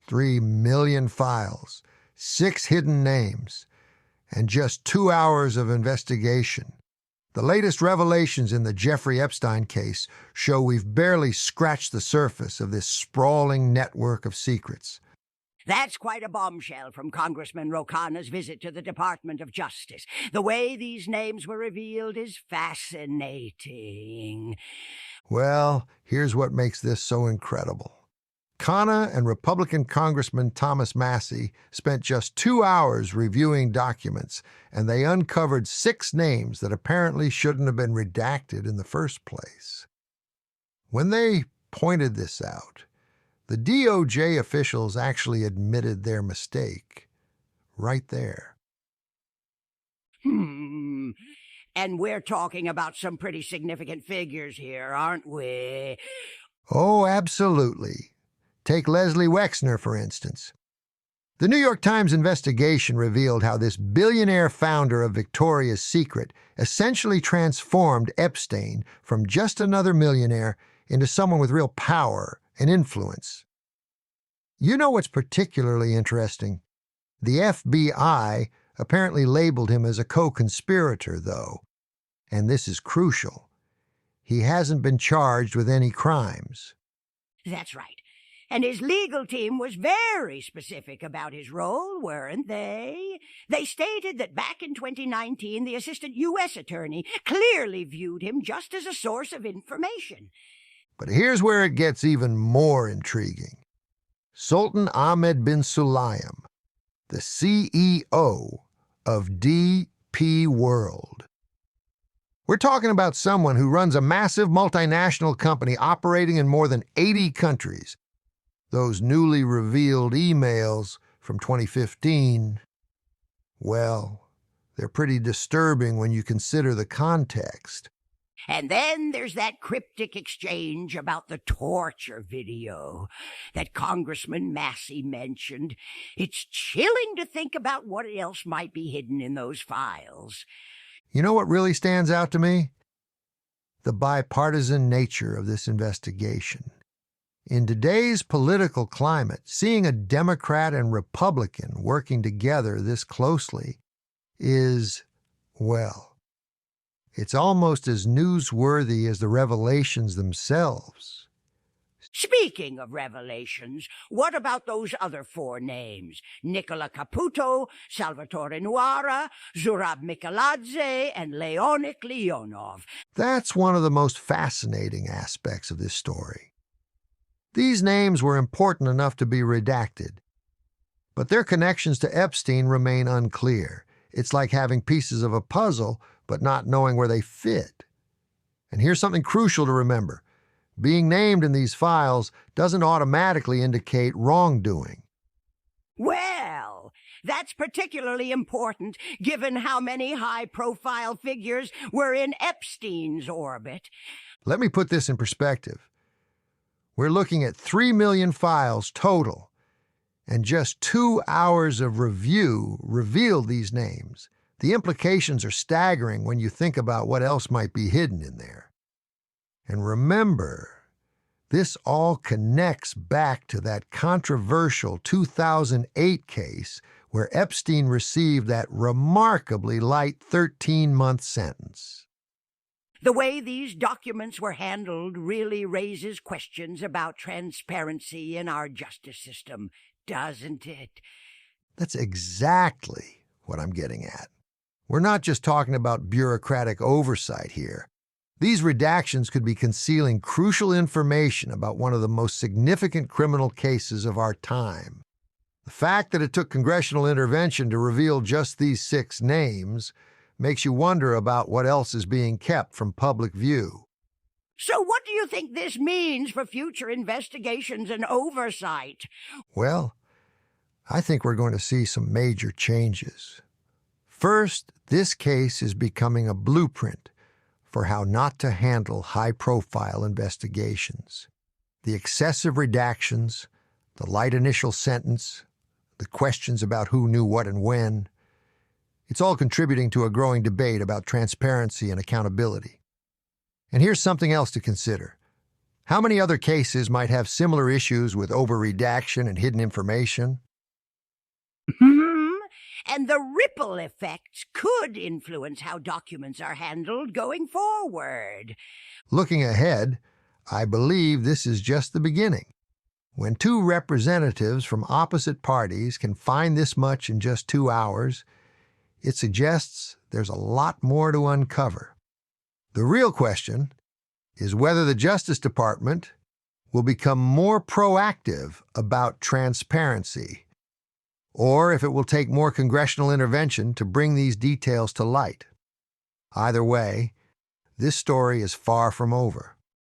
3 million files, 6 hidden names, and just 2 hours of investigation. The latest revelations in the Jeffrey Epstein case show we've barely scratched the surface of this sprawling network of secrets. That's quite a bombshell from Congressman Rocana's visit to the Department of Justice. The way these names were revealed is fascinating. Well, here's what makes this so incredible. Kana and Republican Congressman Thomas Massie spent just 2 hours reviewing documents, and they uncovered 6 names that apparently shouldn't have been redacted in the first place. When they pointed this out, the DOJ officials actually admitted their mistake right there. And we're talking about some pretty significant figures here, aren't we? Oh, absolutely. Take Leslie Wexner, for instance. The New York Times investigation revealed how this billionaire founder of Victoria's Secret essentially transformed Epstein from just another millionaire into someone with real power and influence. You know what's particularly interesting? The FBI apparently labeled him as a co-conspirator, though. And this is crucial. He hasn't been charged with any crimes. That's right. And his legal team was very specific about his role, weren't they? They stated that back in 2019, the assistant U.S. attorney clearly viewed him just as a source of information. But here's where it gets even more intriguing. Sultan Ahmed bin Sulayem, the CEO of DP World. We're talking about someone who runs a massive multinational company operating in more than 80 countries. Those newly revealed emails from 2015, well, they're pretty disturbing when you consider the context. And then there's that cryptic exchange about the torture video that Congressman Massie mentioned. It's chilling to think about what else might be hidden in those files. You know what really stands out to me? The bipartisan nature of this investigation. In today's political climate, seeing a Democrat and Republican working together this closely is, well, it's almost as newsworthy as the revelations themselves. Speaking of revelations, what about those other 4 names? Nicola Caputo, Salvatore Nuara, Zurab Mikeladze, and Leonik Leonov. That's one of the most fascinating aspects of this story. These names were important enough to be redacted, but their connections to Epstein remain unclear. It's like having pieces of a puzzle, but not knowing where they fit. And here's something crucial to remember. Being named in these files doesn't automatically indicate wrongdoing. Well, that's particularly important given how many high-profile figures were in Epstein's orbit. Let me put this in perspective. We're looking at 3 million files total, and just 2 hours of review revealed these names. The implications are staggering when you think about what else might be hidden in there. And remember, this all connects back to that controversial 2008 case where Epstein received that remarkably light 13-month sentence. The way these documents were handled really raises questions about transparency in our justice system, doesn't it? That's exactly what I'm getting at. We're not just talking about bureaucratic oversight here. These redactions could be concealing crucial information about one of the most significant criminal cases of our time. The fact that it took congressional intervention to reveal just these 6 names makes you wonder about what else is being kept from public view. So what do you think this means for future investigations and oversight? Well, I think we're going to see some major changes. First, this case is becoming a blueprint for how not to handle high-profile investigations. The excessive redactions, the light initial sentence, the questions about who knew what and when, it's all contributing to a growing debate about transparency and accountability. And here's something else to consider. How many other cases might have similar issues with over-redaction and hidden information? And the ripple effects could influence how documents are handled going forward. Looking ahead, I believe this is just the beginning. When two representatives from opposite parties can find this much in just 2 hours, it suggests there's a lot more to uncover. The real question is whether the Justice Department will become more proactive about transparency, or if it will take more congressional intervention to bring these details to light. Either way, this story is far from over.